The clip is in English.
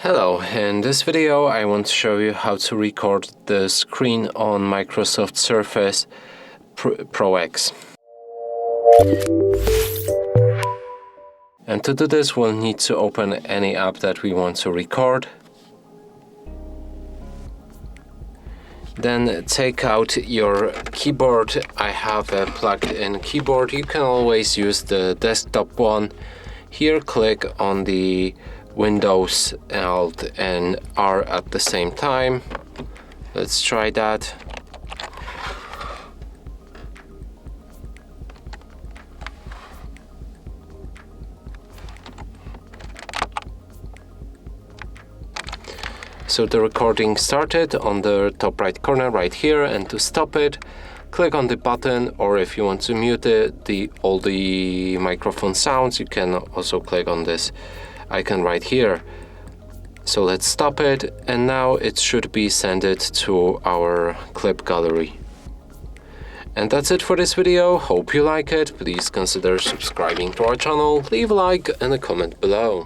Hello, in this video I want to show you how to record the screen on Microsoft Surface Pro X. And to do this we'll need to open any app that we want to record. Then take out your keyboard. I have a plugged-in keyboard. You can always use the desktop one. Here click on the Windows, Alt and R at the same time. Let's try that. So the recording started on the top right corner right here, and to stop it, click on the button, or if you want to mute it, all the microphone sounds, you can also click on this icon right here. So let's stop it, and now it should be sent to our clip gallery. And that's it for this video. Hope you like it. Please consider subscribing to our channel, leave a like and a comment below.